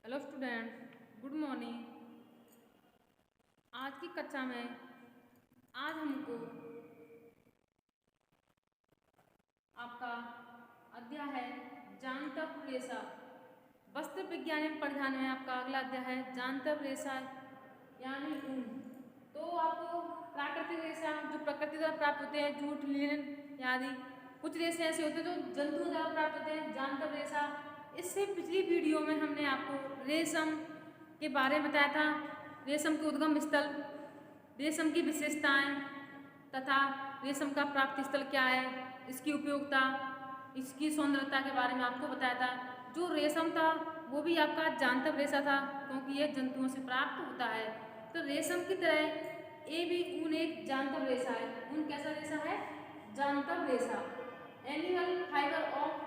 Hello student, good morning. आज की कक्षा में आज हमको आपका अध्याय है जानतर रेशा। वस्त्र विज्ञान परिधान में आपका अगला अध्याय है जानतर रेशा यानी ऊन। तो आपको प्राकृतिक रेशा जो प्रकृति द्वारा प्राप्त होते हैं, जूट, लिनन आदि। कुछ रेशे ऐसे होते हैं जो जंतुओं द्वारा प्राप्त होते हैं, जानतर रेशा। इससे पिछली वीडियो में हमने आपको रेशम के बारे में बताया था, रेशम के उद्गम स्थल, रेशम की विशेषताएं तथा रेशम का प्राप्ति स्थल क्या है, इसकी उपयोगिता, इसकी सौंदर्यता के बारे में आपको बताया था। जो रेशम था वो भी आपका जानतर रेशा था क्योंकि यह जंतुओं से प्राप्त होता है। तो रेशम की तरह ये भी ऊन एक जानतर रेशा है। ऊन कैसा रेशा है? जानतर रेशा। एनिमल फाइबर ऑफ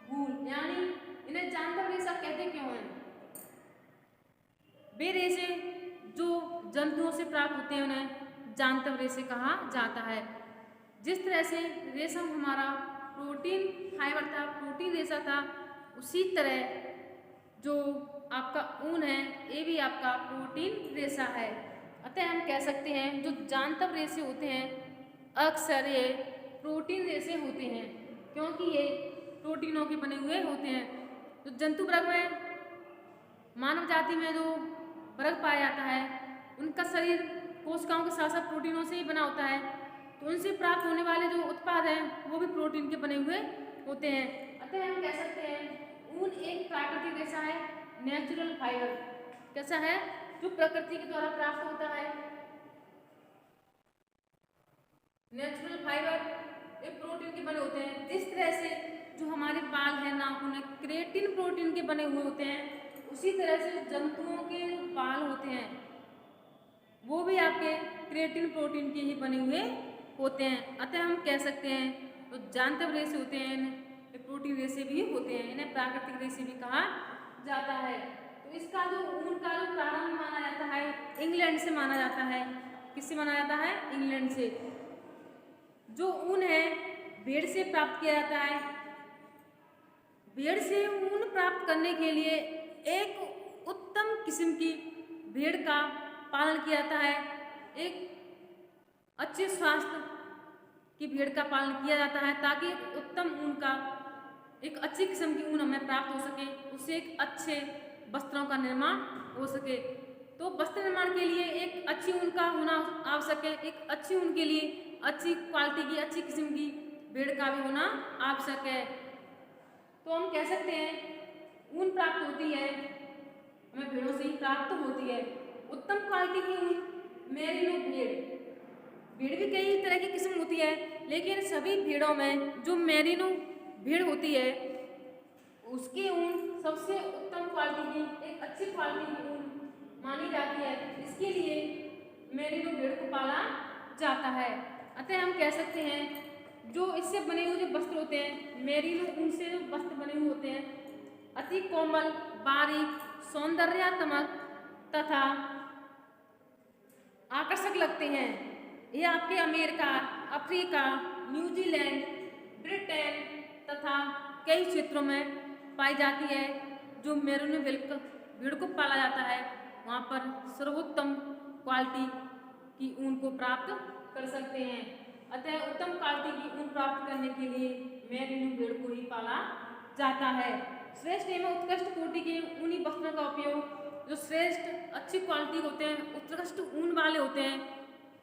वूल, यानी इन्हें जानतर रेशा कहते क्यों हैं? वे रेशे जो जंतुओं से प्राप्त होते हैं उन्हें जानतर रेशे कहा जाता है। जिस तरह से रेशम हमारा प्रोटीन फाइबर था, प्रोटीन रेशा था, उसी तरह जो आपका ऊन है ये भी आपका प्रोटीन रेशा है। अतः हम कह सकते हैं जो जानतर रेशे होते हैं अक्सर ये प्रोटीन रेशे होते हैं क्योंकि ये प्रोटीनों के बने हुए होते हैं। तो जंतु वर्ग में, मानव जाति में जो वर्ग पाया जाता है उनका शरीर कोशिकाओं के साथ साथ प्रोटीनों से ही बना होता है। तो उनसे प्राप्त होने वाले जो उत्पाद हैं वो भी प्रोटीन के बने हुए होते हैं। अतः हम कह सकते हैं ऊन एक प्राकृतिक रेशा है, नेचुरल फाइबर। कैसा है? जो प्रकृति के द्वारा प्राप्त होता है। नेचुरल फाइबर ये प्रोटीन के बने होते हैं। जिस तरह से जो हमारे बाल है, नाखून है, केराटिन प्रोटीन के बने हुए होते हैं, उसी तरह से जंतुओं के बाल होते हैं वो भी आपके केराटिन प्रोटीन के ही बने हुए होते हैं। अतः हम कह सकते हैं तो जानतर रेशे होते हैं, इन्हें प्रोटीन रेशे भी होते हैं, इन्हें प्राकृतिक रेशे भी कहा जाता है। तो इसका जो ऊन का जो प्रारंभ माना जाता है इंग्लैंड से माना जाता है। किससे माना जाता है? इंग्लैंड से। जो ऊन है भेड़ से प्राप्त किया जाता है। भेड़ से ऊन प्राप्त करने के लिए एक उत्तम किस्म की भेड़ का पालन किया जाता है। एक अच्छे स्वास्थ्य की भेड़ का पालन किया जाता है ताकि उत्तम ऊन का, एक अच्छी किस्म की ऊन हमें प्राप्त हो सके, उससे एक अच्छे वस्त्रों का निर्माण हो सके। तो वस्त्र निर्माण के लिए एक अच्छी ऊन का होना आवश्यक है। एक अच्छी ऊन के लिए अच्छी क्वालिटी की, अच्छी किस्म की भेड़ का भी होना आवश्यक है। तो हम कह सकते हैं ऊन प्राप्त होती है, हमें भेड़ों से ही प्राप्त होती है। उत्तम क्वालिटी की ऊन मेरिनो भेड़। भेड़ भी कई तरह की किस्म होती है लेकिन सभी भेड़ों में जो मेरिनो भेड़ होती है उसकी ऊन सबसे उत्तम क्वालिटी की, एक अच्छी क्वालिटी की ऊन मानी जाती है। इसके लिए मेरिनो भेड़ को पाला जाता है। अतः हम कह सकते हैं जो इससे बने हुए जो वस्त्र होते हैं, मेरिनो ऊन से जो वस्त्र बने हुए होते हैं, अति कोमल, बारीक, सौंदर्यात्मक तथा आकर्षक लगते हैं। ये आपके अमेरिका, अफ्रीका, न्यूजीलैंड, ब्रिटेन तथा कई क्षेत्रों में पाई जाती है। जो मेरिनो भेड़ को पाला जाता है वहाँ पर सर्वोत्तम क्वालिटी की ऊन को प्राप्त कर सकते हैं। अतः उत्तम क्वालिटी की ऊन प्राप्त करने के लिए मेरिनो भेड़ को ही पाला जाता है। श्रेष्ठ एवं उत्कृष्ट कोटि के ऊनी वस्त्रों का उपयोग, जो श्रेष्ठ अच्छी क्वालिटी होते हैं, उत्कृष्ट ऊन वाले होते हैं,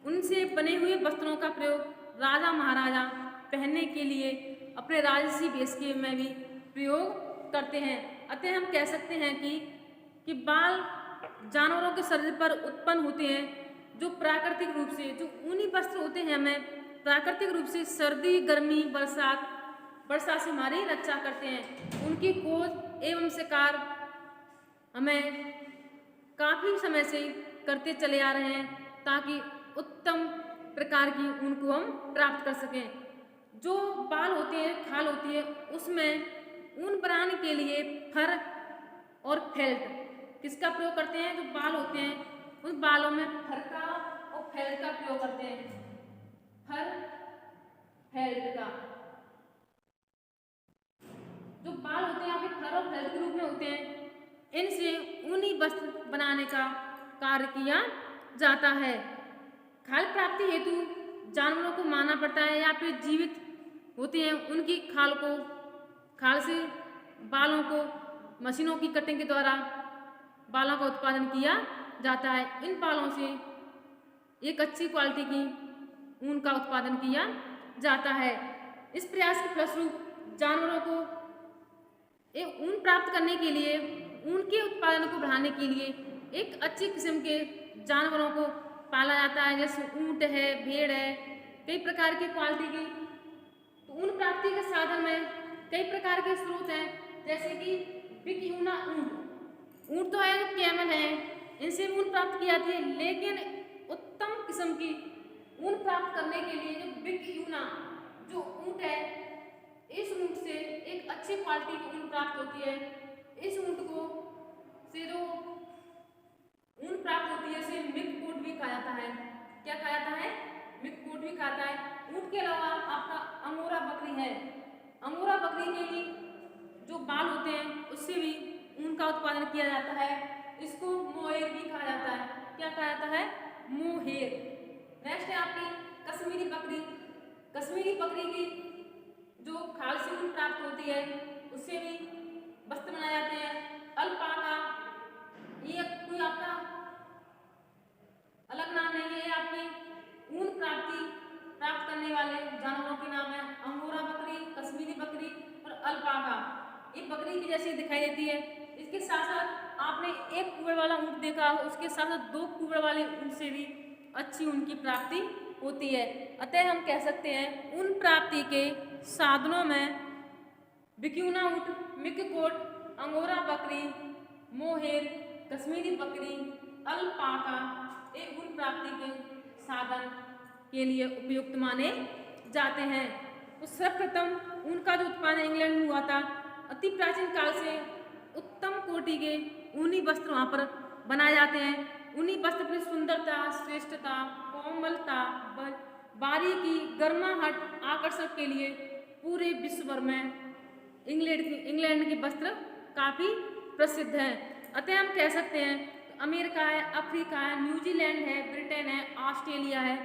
उनसे बने हुए वस्त्रों का प्रयोग राजा महाराजा पहनने के लिए अपने राजसी वेश के में भी प्रयोग करते हैं। अतः हम कह सकते हैं कि बाल जानवरों के शरीर पर उत्पन्न होते हैं जो प्राकृतिक रूप से, जो ऊनी वस्त्र होते हैं हमें प्राकृतिक रूप से सर्दी, गर्मी, वर्षा से हमारी रक्षा करते हैं। उनकी खोज एवं शिकार हमें काफ़ी समय से करते चले आ रहे हैं ताकि उत्तम प्रकार की ऊन को हम प्राप्त कर सकें। जो बाल होते हैं, खाल होती है, उसमें ऊन बनाने के लिए फर और फेल्ट किसका प्रयोग करते हैं? जो बाल होते हैं उन बालों में फर का और फेल्ट का प्रयोग करते हैं। फर, फेल्ट का जो बाल होते हैं आपके फर और फेल्ट के रूप में होते हैं, इनसे ऊनी वस्त्र बनाने का कार्य किया जाता है। खाल प्राप्ति हेतु जानवरों को मारना पड़ता है या फिर जीवित होते हैं उनकी खाल से बालों को मशीनों की कटिंग के द्वारा बालों का उत्पादन किया जाता है। इन बालों से एक अच्छी क्वालिटी की ऊन का उत्पादन किया जाता है। इस प्रयास के फलस्वरूप जानवरों को ऊन प्राप्त करने के लिए, ऊन के उत्पादन को बढ़ाने के लिए एक अच्छी किस्म के जानवरों को पाला जाता है, जैसे ऊंट है, भेड़ है, कई प्रकार की क्वालिटी की। तो ऊन प्राप्ति के साधन में कई प्रकार के स्रोत हैं, जैसे कि बिक्यूना ऊंट तो है, कैमल है, इनसे ऊन प्राप्त की जाती है। लेकिन उत्तम किस्म की ऊन प्राप्त करने के लिए जो बिक्यूना जो ऊंट है, इस ऊंट से एक अच्छी क्वालिटी की ऊन प्राप्त होती है। इस ऊंट को से जो ऊन प्राप्त होती है उसे मिल्क कोट भी कहा जाता है। क्या कहा जाता है? मिल्क कोट भी कहा जाता है। ऊंट के अलावा आपका अंगोरा बकरी है। अंगोरा बकरी के भी जो बाल होते हैं उससे भी ऊन का उत्पादन किया जाता है। इसको मोहेर भी कहा जाता है। क्या कहा जाता है? मोहेर। नेक्स्ट है आपकी कश्मीरी बकरी। कश्मीरी बकरी की जो खाल से ऊन प्राप्त होती है उससे भी वस्त्र बनाए जाते हैं। अल्पाका, ये कोई आपका अलग नाम नहीं है, ये आपकी ऊन प्राप्त करने वाले जानवरों के नाम है। अंगोरा बकरी, कश्मीरी बकरी और अल्पाका। ये बकरी की जैसी दिखाई देती है। इसके साथ साथ आपने एक कुबड़ वाला ऊंट देखा, उसके साथ साथ दो कुबड़ वाले ऊंट से भी अच्छी ऊन की प्राप्ति होती है। अतः हम कह सकते हैं ऊन प्राप्ति के साधनों में बिक्यूना ऊंट, मिल्क कोट, अंगोरा बकरी, मोहेर, कश्मीरी बकरी, अल्पाका ये ऊन प्राप्ति के साधन के लिए उपयुक्त माने जाते हैं। तो सर्वप्रथम ऊन का जो उत्पादन इंग्लैंड में हुआ था, अति प्राचीन काल से उत्तम कोटि के ऊनी वस्त्र वहाँ पर बनाए जाते हैं। ऊनी वस्त्र की सुंदरता, श्रेष्ठता, कोमलता, बारीकी, गर्माहट, आकर्षक के लिए पूरे विश्व भर में इंग्लैंड के वस्त्र काफ़ी प्रसिद्ध हैं। अतः हम कह सकते हैं तो अमेरिका है, अफ्रीका है, न्यूजीलैंड है, ब्रिटेन है, ऑस्ट्रेलिया है,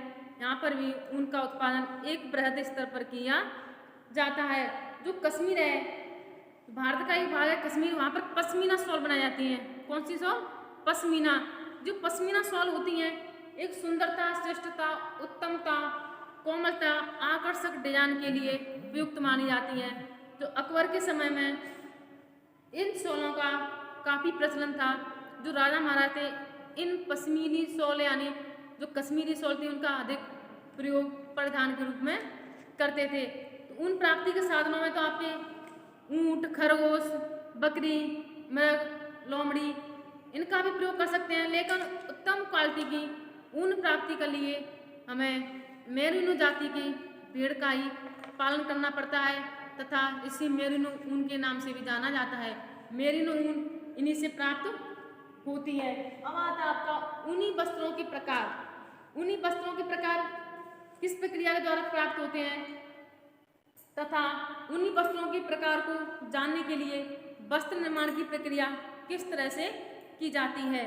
यहाँ पर भी ऊन का उत्पादन एक बृहद स्तर पर किया जाता है। जो कश्मीर है, भारत का एक भाग है कश्मीर, वहाँ पर पश्मीना शॉल बनाई जाती हैं। कौन सी शॉल? पश्मीना। जो पश्मीना शॉल होती हैं एक सुंदरता, श्रेष्ठता, उत्तमता, कोमलता, आकर्षक डिजाइन के लिए उपयुक्त मानी जाती हैं। जो अकबर के समय में इन शॉलों का काफ़ी प्रचलन था। जो राजा महाराजा थे इन पश्मीनी शॉल यानी जो कश्मीरी शॉल थी उनका अधिक प्रयोग परिधान के रूप में करते थे। तो ऊन प्राप्ति के साधनों में तो आपके ऊंट, खरगोश, बकरी, मृग, लोमड़ी इनका भी प्रयोग कर सकते हैं। लेकिन उत्तम क्वालिटी की ऊन प्राप्ति के लिए हमें मेरिनो जाति की भेड़ का ही पालन करना पड़ता है तथा इसी मेरिनो ऊन के नाम से भी जाना जाता है। मेरिनो ऊन इन्हीं से प्राप्त होती है। अब आता है आपका ऊनी वस्त्रों के प्रकार। ऊनी वस्त्रों के प्रकार किस प्रक्रिया के द्वारा प्राप्त होते हैं तथा ऊनी वस्त्रों के प्रकार को जानने के लिए वस्त्र निर्माण की प्रक्रिया किस तरह से की जाती है।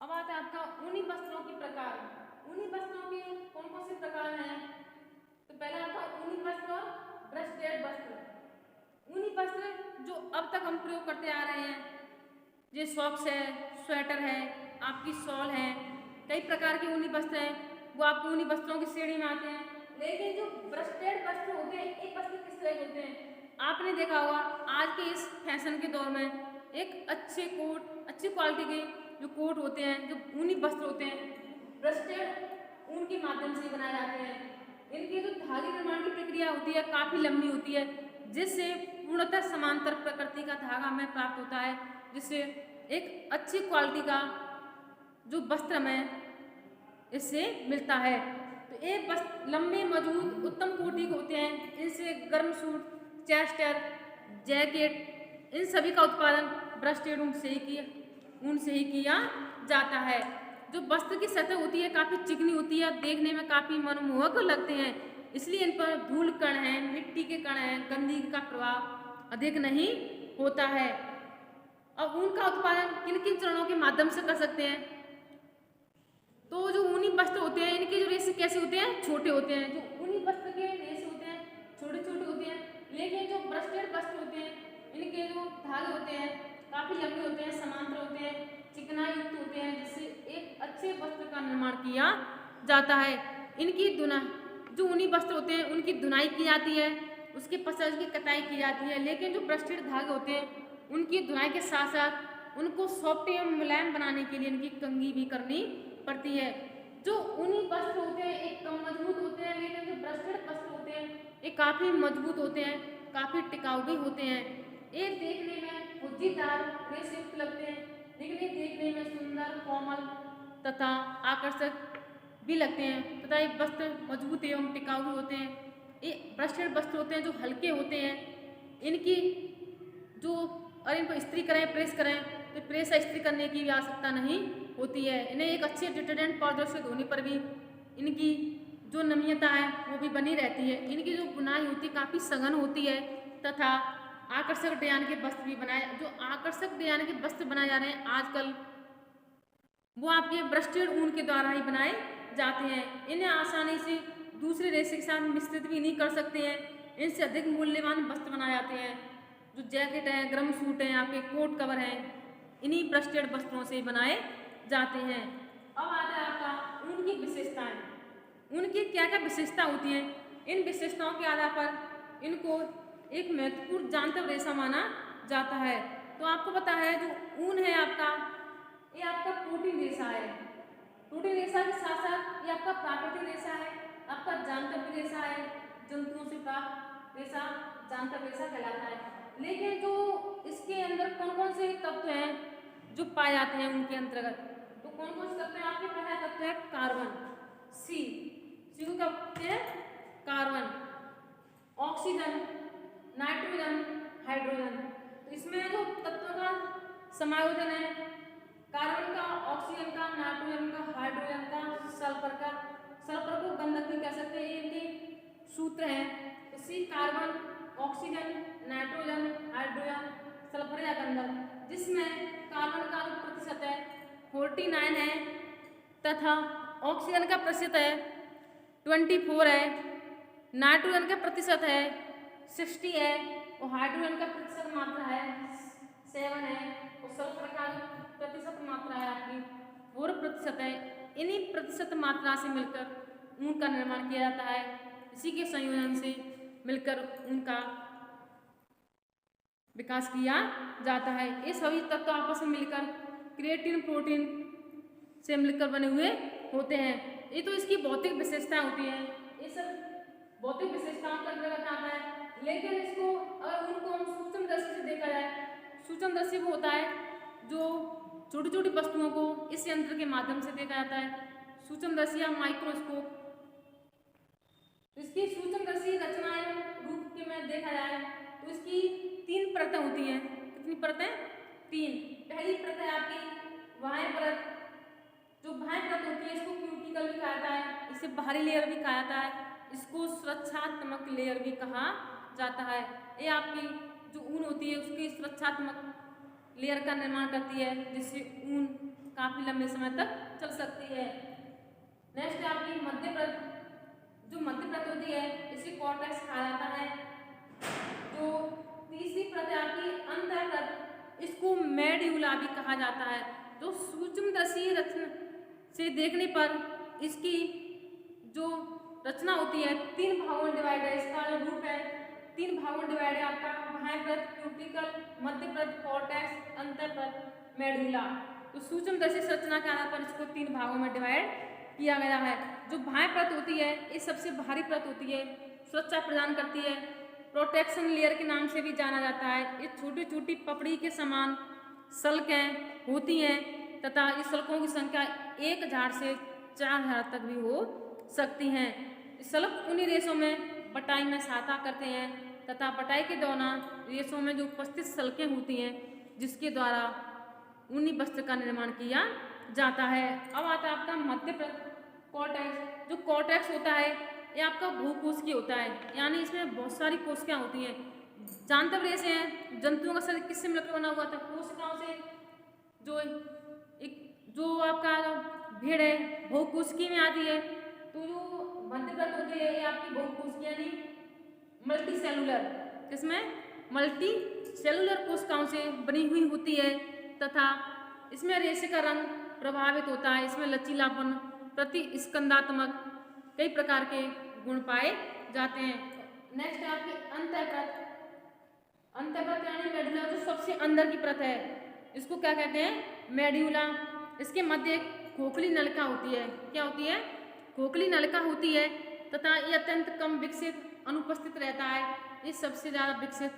अब आता है आपका ऊनी वस्त्रों के प्रकार। ऊनी वस्त्रों के कौन कौन से प्रकार हैं? तो पहला आपका ऊनी वस्त्र और ब्रशेड वस्त्र। ऊनी वस्त्र जो अब तक हम प्रयोग करते आ रहे हैं, ये सॉक्स है, स्वेटर है, आपकी शॉल है, कई प्रकार के ऊनी वस्त्र हैं, वो आपको ऊनी वस्त्रों की श्रेणी में आते हैं। लेकिन जो ब्रशेड वस्त्र होते हैं, एक वस्त्र किस तरह के होते हैं? आपने देखा होगा आज के इस फैशन के दौर में एक अच्छे कोट, अच्छी क्वालिटी के जो कोट होते हैं, जो ऊनी वस्त्र होते हैं, ब्रशेड ऊन के माध्यम से बनाए जाते हैं। इनकी जो धागे निर्माण की प्रक्रिया होती है काफ़ी लंबी होती है, जिससे पूर्णतः समांतर प्रकृति का धागा हमें प्राप्त होता है, जिससे एक अच्छी क्वालिटी का जो वस्त्र हमें इससे मिलता है। तो ये वस्त्र लंबे, मजबूत, उत्तम कोटि के होते हैं। इनसे गर्म सूट, चेस्टर, जैकेट इन सभी का उत्पादन ब्रशेड ऊन से ही किया जाता है। जो वस्त्र की सतह होती है काफ़ी चिकनी होती है, देखने में काफ़ी मनमोहक लगते हैं। इसलिए इन पर धूल कण हैं, मिट्टी के कण हैं, गंदगी का प्रभाव अधिक नहीं होता है। अब ऊन का उत्पादन किन किन चरणों के माध्यम से कर सकते हैं? तो जो ऊनी वस्त्र होते हैं इनके जो रेशे कैसे होते हैं? छोटे होते हैं। जो ऊनी वस्त्र के रेशे होते हैं छोटे छोटे होते हैं, लेकिन जो ब्रस्टेड वस्त्र होते हैं इनके जो धागे होते हैं काफी लंबे होते हैं, समांतर होते हैं, चिकनाई युक्त होते हैं, जिससे एक अच्छे वस्त्र का निर्माण किया जाता है। इनकी जो ऊनी वस्त्र होते हैं उनकी धुनाई की जाती है, उसके पश्चात की कताई की जाती है, लेकिन जो ब्रस्टेड धागे होते हैं उनकी धुनाई के साथ साथ उनको सॉफ्ट एवं मुलायम बनाने के लिए इनकी कंघी भी करनी पड़ती है। जो ऊनी वस्त्र होते हैं एक कम मजबूत होते हैं, लेकिन जो ब्रस्टेड वस्त्र होते हैं ये काफ़ी मजबूत होते हैं, काफ़ी टिकाऊ भी होते हैं। ये देखने में गुज्जीदार रेशेयुक्त लगते हैं, लेकिन ये देखने में सुंदर, कोमल तथा आकर्षक भी लगते हैं तथा ये वस्त्र मजबूत एवं टिकाऊ भी होते हैं। ये ब्रस्टेड वस्त्र होते हैं जो हल्के होते हैं, इनकी जो और इनको इस्त्री करें, प्रेस करें तो प्रेस या इस्त्री करने की भी आवश्यकता नहीं होती है। इन्हें एक अच्छे डिटर्जेंट पाउडर से धोने पर भी इनकी जो नम्यता है वो भी बनी रहती है। इनकी जो बुनाई होती है काफ़ी सघन होती है तथा आकर्षक डिजाइन के वस्त्र भी आकर्षक डिजाइन के वस्त्र बनाए जा रहे हैं आजकल, वो आपके ब्रस्टेड ऊन के द्वारा ही बनाए जाते हैं। इन्हें आसानी से दूसरे रेशे के साथ मिश्रित भी नहीं कर सकते हैं। इनसे अधिक मूल्यवान वस्त्र बनाए जाते हैं। जो जैकेट हैं, गर्म सूट हैं, आपके कोट कवर हैं, इन्हीं ब्रस्टेड वस्त्रों से बनाए जाते हैं। अब आता है आपका ऊन की विशेषताएं। ऊन की क्या क्या विशेषता होती हैं? इन विशेषताओं के आधार पर इनको एक महत्वपूर्ण जानतर रेशा माना जाता है। तो आपको पता है जो ऊन है आपका, ये आपका प्रोटीन रेशा है। प्रोटीन रेशा के साथ साथ ये आपका प्राकृतिक रेशा है, आपका जानतर रेशा है, जंतुओं से प्राप्त रेशा जानतर रेशा कहलाता है। लेकिन जो इसके अंदर कौन कौन से तत्व हैं जो पाए जाते हैं उनके अंतर्गत, तो कौन कौन से तत्व हैं? आपके पहला तत्व है कार्बन, सी को क्या कहते हैं? Carbon, oxygen, nitrogen, hydrogen. तो इसमें जो तत्वों का समायोजन है कार्बन का, ऑक्सीजन का, नाइट्रोजन का, हाइड्रोजन का, सल्फर को गंधक भी कह सकते हैं, ये इनके सूत्र हैं। तो C carbon, oxygen, nitrogen, hydrogen, sulphur या गंधक, जिसमें कार्बन का जो प्रतिशत है 49 है तथा ऑक्सीजन का प्रतिशत है 24 है, नाइट्रोजन का प्रतिशत है 60 है और हाइड्रोजन का प्रतिशत मात्रा है 7 है और सल्फर का प्रतिशत मात्रा है आपकी 4% है। इन्हीं प्रतिशत मात्रा से मिलकर ऊन का निर्माण किया जाता है। इसी के संयोजन से मिलकर उनका विकास किया जाता है। ये सभी तत्व आपस में मिलकर क्रिएटिन प्रोटीन से मिलकर बने हुए होते हैं। ये तो इसकी भौतिक विशेषताएं होती हैं, ये सब भौतिक विशेषताओं का अंतर्गत आता है। लेकिन इसको अगर उनको हम सूक्ष्म दृष्टि से देखा जाए, सूक्ष्म दृष्टि वो होता है जो छोटी छोटी वस्तुओं को इस यंत्र के माध्यम से देखा जाता है, सूक्ष्म दर्शी या माइक्रोस्कोप। इसकी सूक्ष्मदर्शी रचना रूप के में देखा जाए तो इसकी 3 परतें होती हैं। कितनी परतें? 3। पहली परत है आपकी बाह्य परत। जो बाह्य परत होती है इसको क्यूटिकल भी कहा जाता है, इसे बाहरी लेयर भी कहा जाता है, इसको सुरक्षात्मक लेयर भी कहा जाता है। ये आपकी जो ऊन होती है उसकी सुरक्षात्मक लेयर का निर्माण करती है, जिससे ऊन काफी लंबे समय तक चल सकती है। नेक्स्ट है आपकी मध्य परत। जो मध्य परत होती है इसे कॉर्टेक्स कहा जाता है। जो तीसरी परत है आपकी अंतर परत, इसको मेड्यूला भी कहा जाता है। जो सूक्ष्मदर्शी रचना से देखने पर इसकी जो रचना होती है 3 भागों में डिवाइड है। इसका जो रूप है 3 भागों में डिवाइड है आपका बाह्य परत क्यूटिकल, मध्य परत कॉर्टेक्स, अंतर परत मेडुला। तो सूक्ष्मदर्शी रचना के आधार पर इसको 3 भागों में डिवाइड किया गया है। जो बाह्य परत होती है ये सबसे बाहरी परत होती है, सुरक्षा प्रदान करती है, प्रोटेक्शन लेयर के नाम से भी जाना जाता है। ये छोटी छोटी पपड़ी के समान सल्कें होती हैं तथा इस सल्कों की संख्या 1000 से 4000 तक भी हो सकती हैं। इस सल्क उन्हीं रेशों में बटाई में सहायता करते हैं तथा बटाई के दौरान रेशों में जो उपस्थित सल्कें होती हैं जिसके द्वारा ऊनी वस्त्र का निर्माण किया जाता है। अब आता है आपका मध्य परत कॉर्टेक्स। जो कॉर्टेक्स होता है ये आपका बहुकोशिकीय होता है, यानी इसमें बहुत सारी कोशिकाएं होती हैं। जानते रेसे हैं जंतुओं का शरीर किससे मिलकर बना हुआ था? कोशिकाओं से। जो आपका भेड़ है बहुकोशिकीय में आती है, तो जो मध्यप्रत होती है ये आपकी बहुकोशिकीय यानी मल्टी सेलुलर, किसमें? मल्टी सेलुलर कोशिकाओं से बनी हुई होती है तथा इसमें रेशे का रंग प्रभावित होता है। इसमें लचीलापन, प्रतिस्कंदात्मक कई प्रकार के गुण पाए जाते हैं। नेक्स्ट है आपकी अंतःप्रत। अंतःप्रत यानी मेडुला, जो सबसे अंदर की परत है, इसको क्या कहते हैं? मेड्यूला। इसके मध्य एक खोखली नलिका होती है। क्या होती है? खोखली नलिका होती है तथा ये अत्यंत कम विकसित अनुपस्थित रहता है। ये सबसे ज्यादा विकसित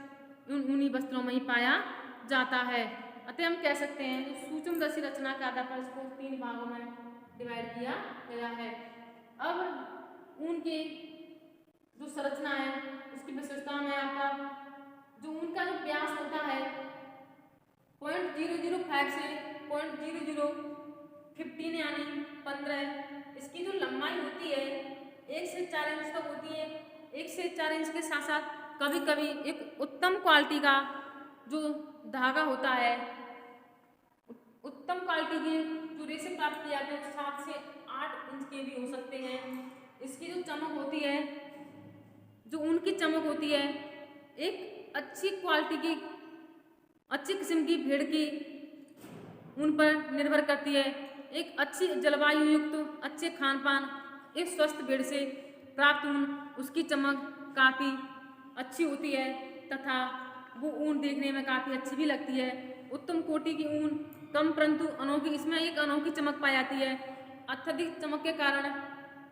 ऊनी वस्त्रों में ही पाया जाता है। अतः हम कह सकते हैं जो सूक्ष्मदर्शी रचना के आधार पर इसको 3 भागों में डिवाइड किया गया है। अब ऊन की जो संरचना है उसकी विशेषता में आपका जो ऊन का जो व्यास होता है 0.005 से 0.0015 यानी 15। इसकी जो लंबाई होती है 1 से 4 इंच तक होती है। 1 से 4 इंच के साथ साथ कभी कभी एक उत्तम क्वालिटी का जो धागा होता है, उत्तम क्वालिटी के जो रेशे प्राप्त किए जाते हैं 7 से 8 इंच के भी हो सकते हैं। इसकी जो चमक होती है, जो ऊन की चमक होती है, एक अच्छी क्वालिटी की, अच्छी किस्म की भेड़ की ऊन पर निर्भर करती है। एक अच्छी जलवायु युक्त अच्छे खान पान, एक स्वस्थ भेड़ से प्राप्त ऊन, उसकी चमक काफ़ी अच्छी होती है तथा वो ऊन देखने में काफ़ी अच्छी भी लगती है। उत्तम कोटि की ऊन कम परंतु अनोखी, इसमें एक अनोखी चमक पाई जाती है। अत्यधिक चमक के कारण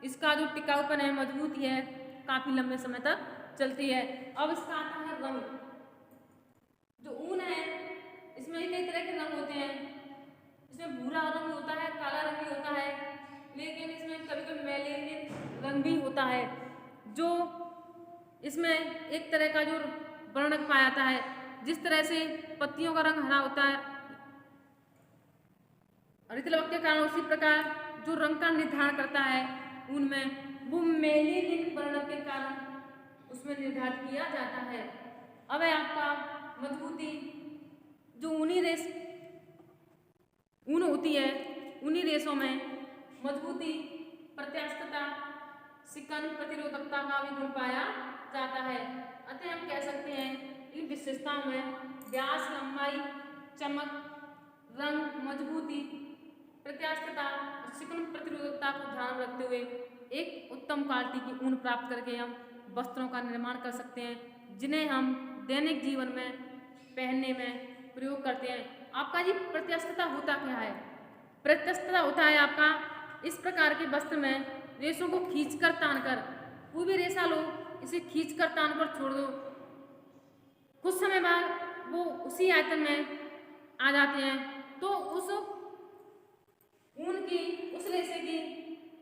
इसका जो टिकाऊपन है, मजबूती है, काफ़ी लंबे समय तक चलती है। अब इसका आता है रंग। जो ऊन है इसमें कई तरह के रंग होते हैं। इसमें भूरा रंग होता है, काला रंग भी होता है, लेकिन इसमें कभी कभी मैलेनियन रंग भी होता है। जो इसमें एक तरह का जो वर्णक पाया जाता है, जिस तरह से पत्तियों का रंग हरा होता है हरितलवक के कारण, उसी प्रकार जो रंग का निर्धारण करता है उनमें वो मेलेनिन वर्णक के कारण उसमें निर्धारित किया जाता है। अब है आपका मजबूती। जो ऊन होती है, ऊनी रेशों में मजबूती, प्रत्यास्थता, सिकन प्रतिरोधकता का भी गुण पाया जाता है। अतः हम कह सकते हैं इन विशेषताओं में व्यास, लंबाई, चमक, रंग, मजबूती, प्रत्यास्थता और सिकुड़न प्रतिरोधकता को ध्यान में रखते हुए एक उत्तम क्वालिटी की ऊन प्राप्त करके हम वस्त्रों का निर्माण कर सकते हैं, जिन्हें हम दैनिक जीवन में पहनने में प्रयोग करते हैं। आपका ये प्रत्यास्थता होता क्या है? प्रत्यास्थता होता है आपका इस प्रकार के वस्त्र में रेशों को खींचकर तानकर, कोई भी रेशा लो, इसे खींचकर तानकर छोड़ दो, कुछ समय बाद वो उसी आयतन में आ जाते हैं। तो उस ऊन की, उस रेशे की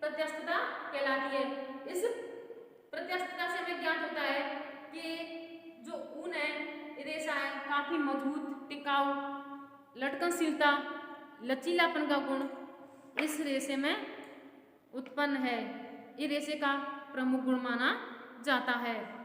प्रत्यास्थता कहलाती है। इस प्रत्यास्थता से हमें ज्ञात होता है कि जो ऊन है, रेशा है, काफी मजबूत, टिकाऊ, लटकनशीलता, लचीलापन का गुण इस रेशे में उत्पन्न है। ये रेशे का प्रमुख गुण माना जाता है।